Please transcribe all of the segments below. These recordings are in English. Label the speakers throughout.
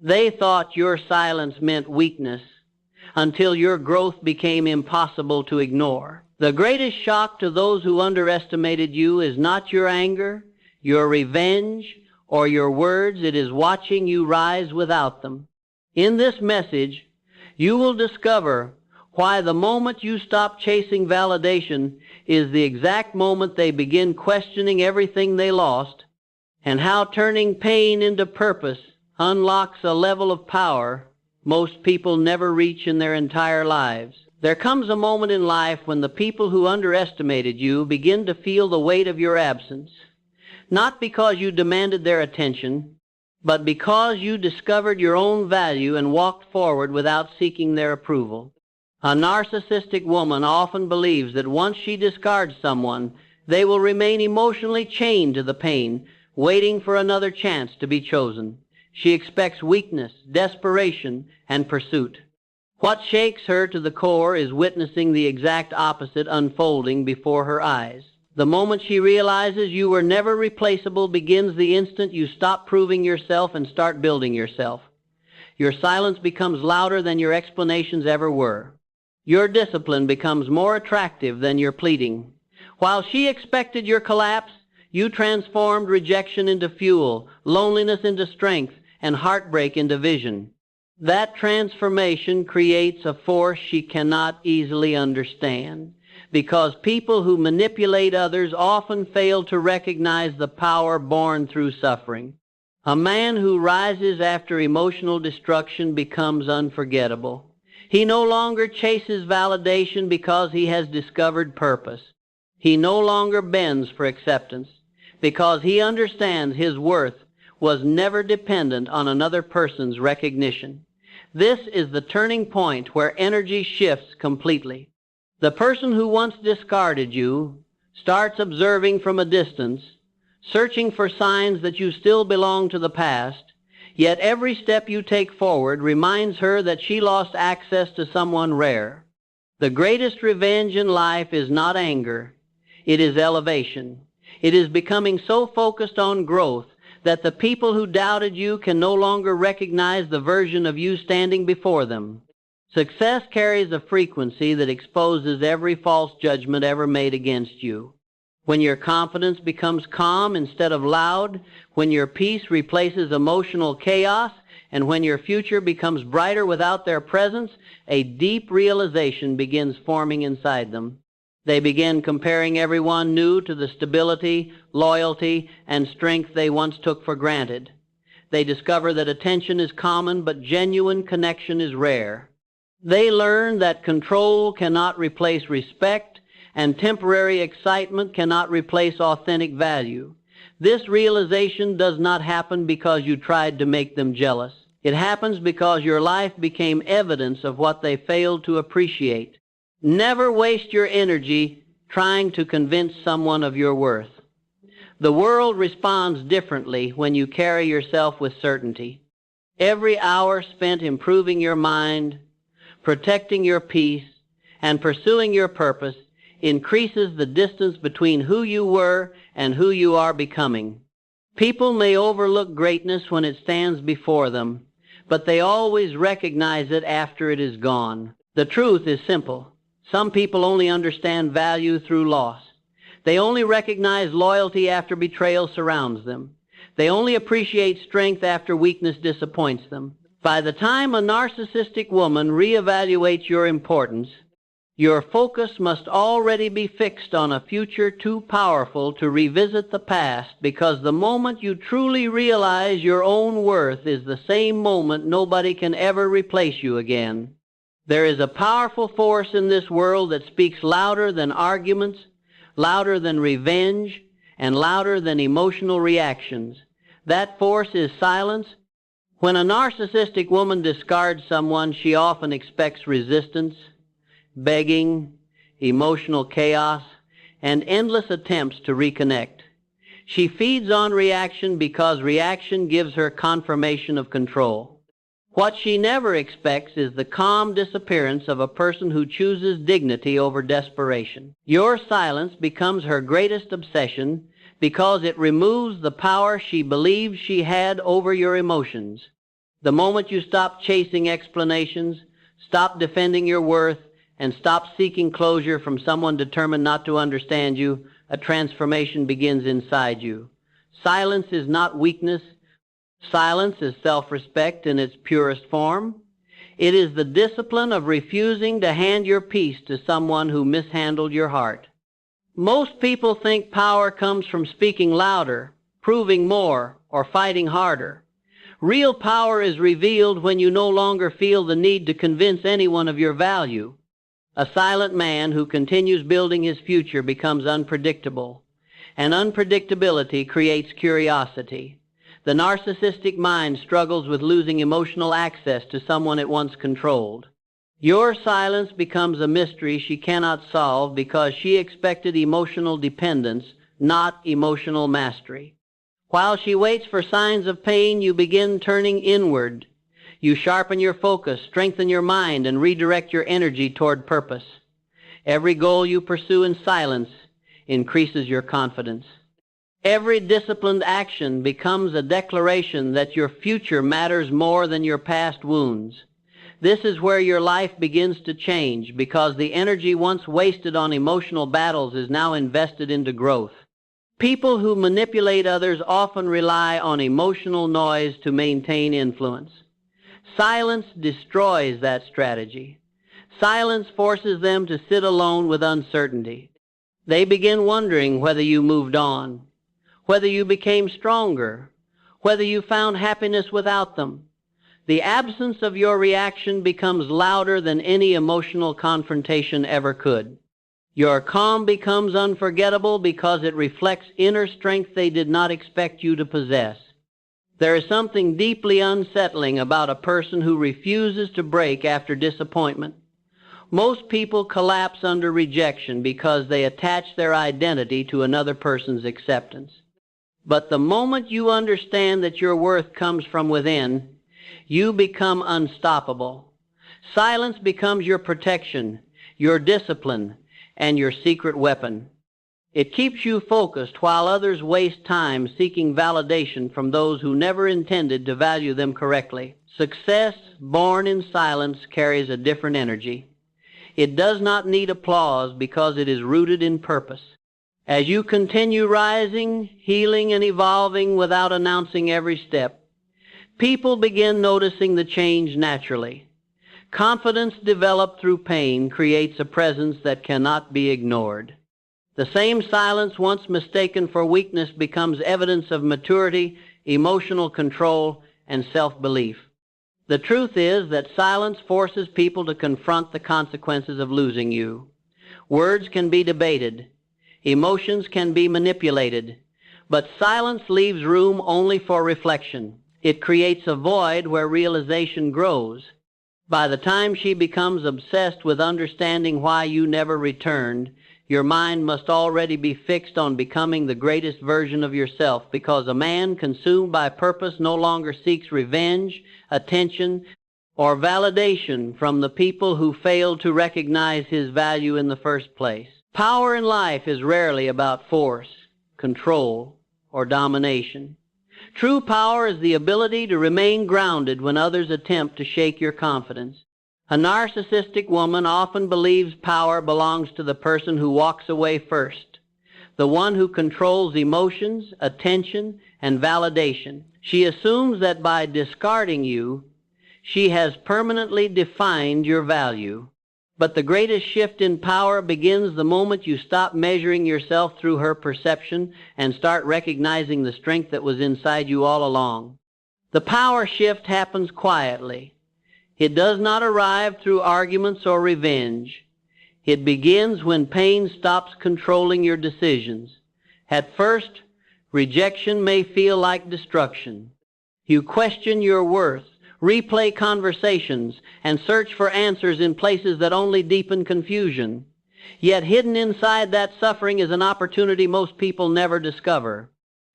Speaker 1: They thought your silence meant weakness until your growth became impossible to ignore. The greatest shock to those who underestimated you is not your anger, your revenge, or your words. It is watching you rise without them. In this message, you will discover why the moment you stop chasing validation is the exact moment they begin questioning everything they lost, and how turning pain into purpose unlocks a level of power most people never reach in their entire lives. There comes a moment in life when the people who underestimated you begin to feel the weight of your absence, not because you demanded their attention, but because you discovered your own value and walked forward without seeking their approval. A narcissistic woman often believes that once she discards someone, they will remain emotionally chained to the pain, waiting for another chance to be chosen. She expects weakness, desperation, and pursuit. What shakes her to the core is witnessing the exact opposite unfolding before her eyes. The moment she realizes you were never replaceable begins the instant you stop proving yourself and start building yourself. Your silence becomes louder than your explanations ever were. Your discipline becomes more attractive than your pleading. While she expected your collapse, you transformed rejection into fuel, loneliness into strength, and heartbreak into vision. That transformation creates a force she cannot easily understand, because people who manipulate others often fail to recognize the power born through suffering. A man who rises after emotional destruction becomes unforgettable. He no longer chases validation because he has discovered purpose. He no longer bends for acceptance because he understands his worth was never dependent on another person's recognition. This is the turning point where energy shifts completely. The person who once discarded you starts observing from a distance, searching for signs that you still belong to the past, yet every step you take forward reminds her that she lost access to someone rare. The greatest revenge in life is not anger, it is elevation. It is becoming so focused on growth that the people who doubted you can no longer recognize the version of you standing before them. Success carries a frequency that exposes every false judgment ever made against you. When your confidence becomes calm instead of loud, when your peace replaces emotional chaos, and when your future becomes brighter without their presence, a deep realization begins forming inside them. They begin comparing everyone new to the stability, loyalty, and strength they once took for granted. They discover that attention is common, but genuine connection is rare. They learn that control cannot replace respect, and temporary excitement cannot replace authentic value. This realization does not happen because you tried to make them jealous. It happens because your life became evidence of what they failed to appreciate. Never waste your energy trying to convince someone of your worth. The world responds differently when you carry yourself with certainty. Every hour spent improving your mind, protecting your peace, and pursuing your purpose increases the distance between who you were and who you are becoming. People may overlook greatness when it stands before them, but they always recognize it after it is gone. The truth is simple. Some people only understand value through loss. They only recognize loyalty after betrayal surrounds them. They only appreciate strength after weakness disappoints them. By the time a narcissistic woman reevaluates your importance, your focus must already be fixed on a future too powerful to revisit the past, because the moment you truly realize your own worth is the same moment nobody can ever replace you again. There is a powerful force in this world that speaks louder than arguments, louder than revenge, and louder than emotional reactions. That force is silence. When a narcissistic woman discards someone, she often expects resistance, begging, emotional chaos, and endless attempts to reconnect. She feeds on reaction because reaction gives her confirmation of control. What she never expects is the calm disappearance of a person who chooses dignity over desperation. Your silence becomes her greatest obsession because it removes the power she believed she had over your emotions. The moment you stop chasing explanations, stop defending your worth, and stop seeking closure from someone determined not to understand you, a transformation begins inside you. Silence is not weakness. Silence is self-respect in its purest form. It is the discipline of refusing to hand your peace to someone who mishandled your heart. Most people think power comes from speaking louder, proving more, or fighting harder. Real power is revealed when you no longer feel the need to convince anyone of your value. A silent man who continues building his future becomes unpredictable, and unpredictability creates curiosity. The narcissistic mind struggles with losing emotional access to someone it once controlled. Your silence becomes a mystery she cannot solve because she expected emotional dependence, not emotional mastery. While she waits for signs of pain, you begin turning inward. You sharpen your focus, strengthen your mind, and redirect your energy toward purpose. Every goal you pursue in silence increases your confidence. Every disciplined action becomes a declaration that your future matters more than your past wounds. This is where your life begins to change because the energy once wasted on emotional battles is now invested into growth. People who manipulate others often rely on emotional noise to maintain influence. Silence destroys that strategy. Silence forces them to sit alone with uncertainty. They begin wondering whether you moved on, whether you became stronger, whether you found happiness without them. The absence of your reaction becomes louder than any emotional confrontation ever could. Your calm becomes unforgettable because it reflects inner strength they did not expect you to possess. There is something deeply unsettling about a person who refuses to break after disappointment. Most people collapse under rejection because they attach their identity to another person's acceptance. But the moment you understand that your worth comes from within, you become unstoppable. Silence becomes your protection, your discipline, and your secret weapon. It keeps you focused while others waste time seeking validation from those who never intended to value them correctly. Success born in silence carries a different energy. It does not need applause because it is rooted in purpose. As you continue rising, healing, and evolving without announcing every step, people begin noticing the change naturally. Confidence developed through pain creates a presence that cannot be ignored. The same silence once mistaken for weakness becomes evidence of maturity, emotional control, and self-belief. The truth is that silence forces people to confront the consequences of losing you. Words can be debated. Emotions can be manipulated. But silence leaves room only for reflection. It creates a void where realization grows. By the time she becomes obsessed with understanding why you never returned, your mind must already be fixed on becoming the greatest version of yourself, because a man consumed by purpose no longer seeks revenge, attention, or validation from the people who failed to recognize his value in the first place. Power in life is rarely about force, control, or domination. True power is the ability to remain grounded when others attempt to shake your confidence. A narcissistic woman often believes power belongs to the person who walks away first, the one who controls emotions, attention, and validation. She assumes that by discarding you, she has permanently defined your value. But the greatest shift in power begins the moment you stop measuring yourself through her perception and start recognizing the strength that was inside you all along. The power shift happens quietly. It does not arrive through arguments or revenge. It begins when pain stops controlling your decisions. At first, rejection may feel like destruction. You question your worth, replay conversations, and search for answers in places that only deepen confusion. Yet hidden inside that suffering is an opportunity most people never discover.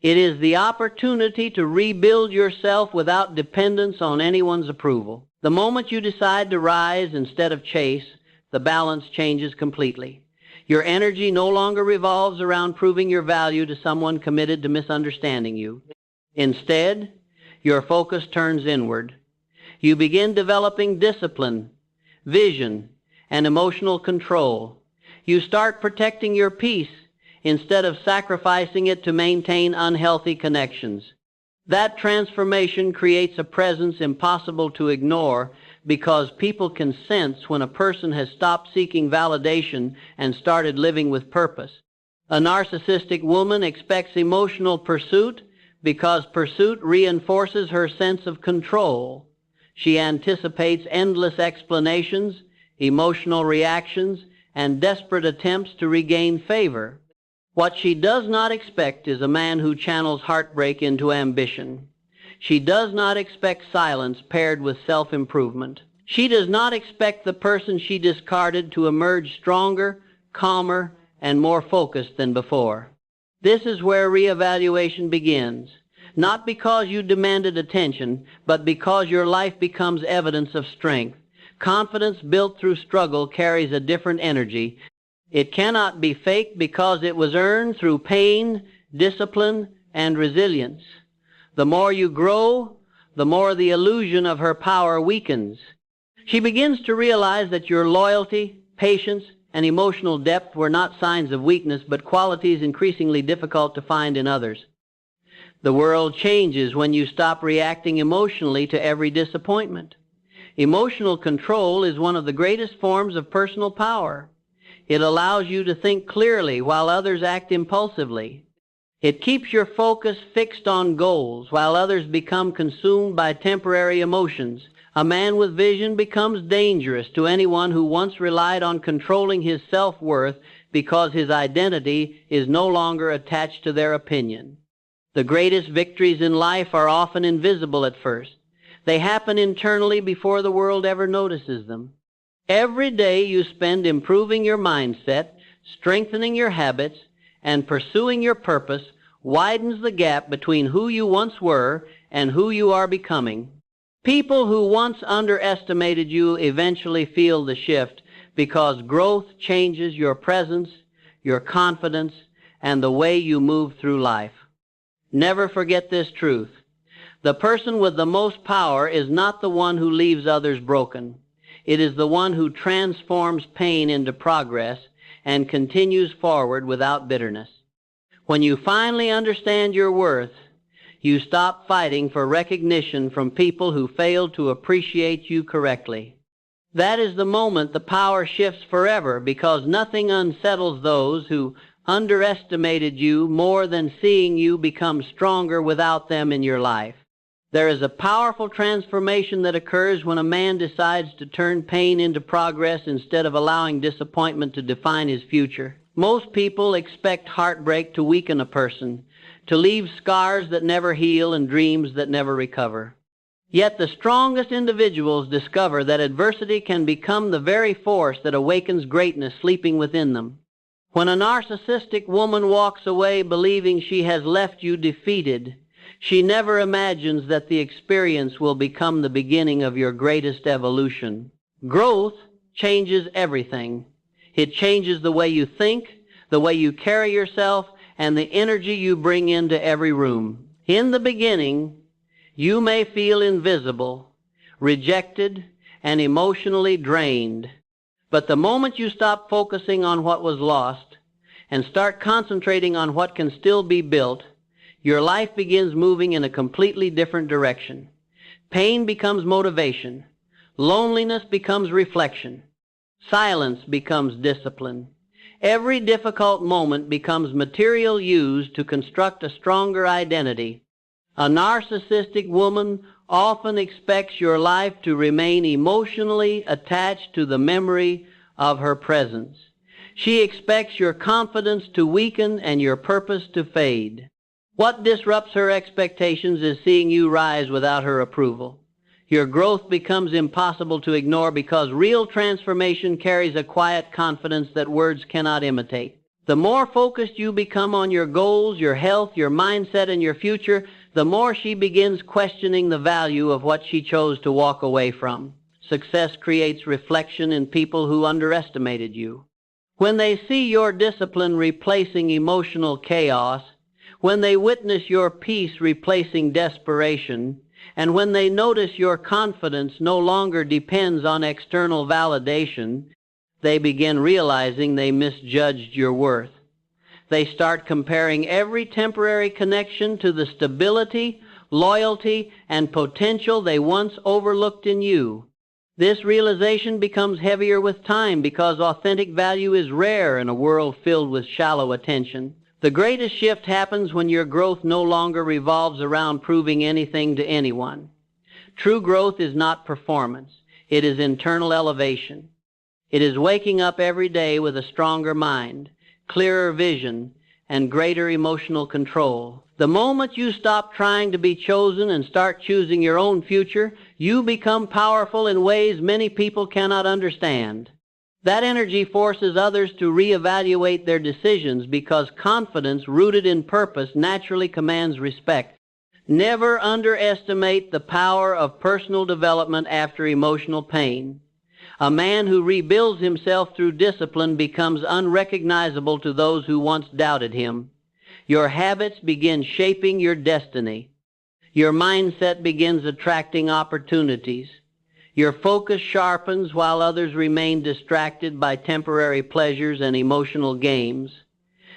Speaker 1: It is the opportunity to rebuild yourself without dependence on anyone's approval. The moment you decide to rise instead of chase, the balance changes completely. Your energy no longer revolves around proving your value to someone committed to misunderstanding you. Instead, your focus turns inward. You begin developing discipline, vision, and emotional control. You start protecting your peace instead of sacrificing it to maintain unhealthy connections. That transformation creates a presence impossible to ignore because people can sense when a person has stopped seeking validation and started living with purpose. A narcissistic woman expects emotional pursuit because pursuit reinforces her sense of control. She anticipates endless explanations, emotional reactions, and desperate attempts to regain favor. What she does not expect is a man who channels heartbreak into ambition. She does not expect silence paired with self-improvement. She does not expect the person she discarded to emerge stronger, calmer, and more focused than before. This is where reevaluation begins, not because you demanded attention, but because your life becomes evidence of strength. Confidence built through struggle carries a different energy. It cannot be faked because it was earned through pain, discipline, and resilience. The more you grow, the more the illusion of her power weakens. She begins to realize that your loyalty, patience, and emotional depth were not signs of weakness, but qualities increasingly difficult to find in others. The world changes when you stop reacting emotionally to every disappointment. Emotional control is one of the greatest forms of personal power. It allows you to think clearly while others act impulsively. It keeps your focus fixed on goals while others become consumed by temporary emotions. A man with vision becomes dangerous to anyone who once relied on controlling his self-worth because his identity is no longer attached to their opinion. The greatest victories in life are often invisible at first. They happen internally before the world ever notices them. Every day you spend improving your mindset, strengthening your habits, and pursuing your purpose widens the gap between who you once were and who you are becoming. People who once underestimated you eventually feel the shift because growth changes your presence, your confidence, and the way you move through life. Never forget this truth. The person with the most power is not the one who leaves others broken. It is the one who transforms pain into progress and continues forward without bitterness. When you finally understand your worth, you stop fighting for recognition from people who failed to appreciate you correctly. That is the moment the power shifts forever, because nothing unsettles those who underestimated you more than seeing you become stronger without them in your life. There is a powerful transformation that occurs when a man decides to turn pain into progress instead of allowing disappointment to define his future. Most people expect heartbreak to weaken a person, to leave scars that never heal and dreams that never recover. Yet the strongest individuals discover that adversity can become the very force that awakens greatness sleeping within them. When a narcissistic woman walks away believing she has left you defeated, she never imagines that the experience will become the beginning of your greatest evolution. Growth changes everything. It changes the way you think, the way you carry yourself, and the energy you bring into every room. In the beginning, you may feel invisible, rejected, and emotionally drained. But the moment you stop focusing on what was lost and start concentrating on what can still be built, your life begins moving in a completely different direction. Pain becomes motivation. Loneliness becomes reflection. Silence becomes discipline. Every difficult moment becomes material used to construct a stronger identity. A narcissistic woman often expects your life to remain emotionally attached to the memory of her presence. She expects your confidence to weaken and your purpose to fade. What disrupts her expectations is seeing you rise without her approval. Your growth becomes impossible to ignore because real transformation carries a quiet confidence that words cannot imitate. The more focused you become on your goals, your health, your mindset, and your future, the more she begins questioning the value of what she chose to walk away from. Success creates reflection in people who underestimated you. When they see your discipline replacing emotional chaos, when they witness your peace replacing desperation, And when they notice your confidence no longer depends on external validation, they begin realizing they misjudged your worth. They start comparing every temporary connection to the stability, loyalty, and potential they once overlooked in you. This realization becomes heavier with time because authentic value is rare in a world filled with shallow attention. The greatest shift happens when your growth no longer revolves around proving anything to anyone. True growth is not performance. It is internal elevation. It is waking up every day with a stronger mind, clearer vision, and greater emotional control. The moment you stop trying to be chosen and start choosing your own future, you become powerful in ways many people cannot understand. That energy forces others to reevaluate their decisions because confidence rooted in purpose naturally commands respect. Never underestimate the power of personal development after emotional pain. A man who rebuilds himself through discipline becomes unrecognizable to those who once doubted him. Your habits begin shaping your destiny. Your mindset begins attracting opportunities. Your focus sharpens while others remain distracted by temporary pleasures and emotional games.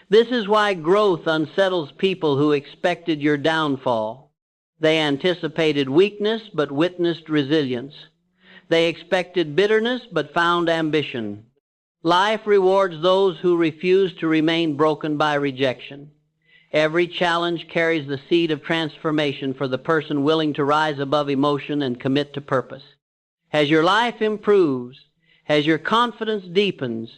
Speaker 1: This is why growth unsettles people who expected your downfall. They anticipated weakness but witnessed resilience. They expected bitterness but found ambition. Life rewards those who refuse to remain broken by rejection. Every challenge carries the seed of transformation for the person willing to rise above emotion and commit to purpose. As your life improves, as your confidence deepens,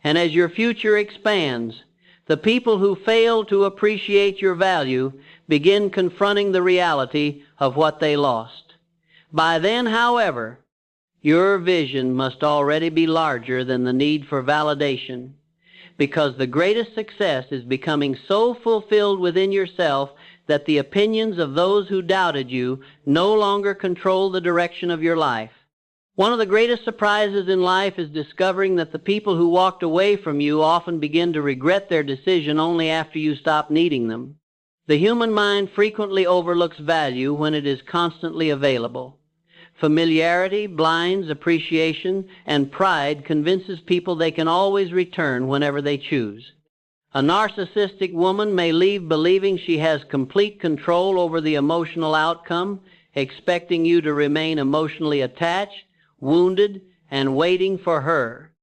Speaker 1: and as your future expands, the people who fail to appreciate your value begin confronting the reality of what they lost. By then, however, your vision must already be larger than the need for validation, because the greatest success is becoming so fulfilled within yourself that the opinions of those who doubted you no longer control the direction of your life. One of the greatest surprises in life is discovering that the people who walked away from you often begin to regret their decision only after you stop needing them. The human mind frequently overlooks value when it is constantly available. Familiarity blinds appreciation, and pride convinces people they can always return whenever they choose. A narcissistic woman may leave believing she has complete control over the emotional outcome, expecting you to remain emotionally attached, wounded, and waiting for her.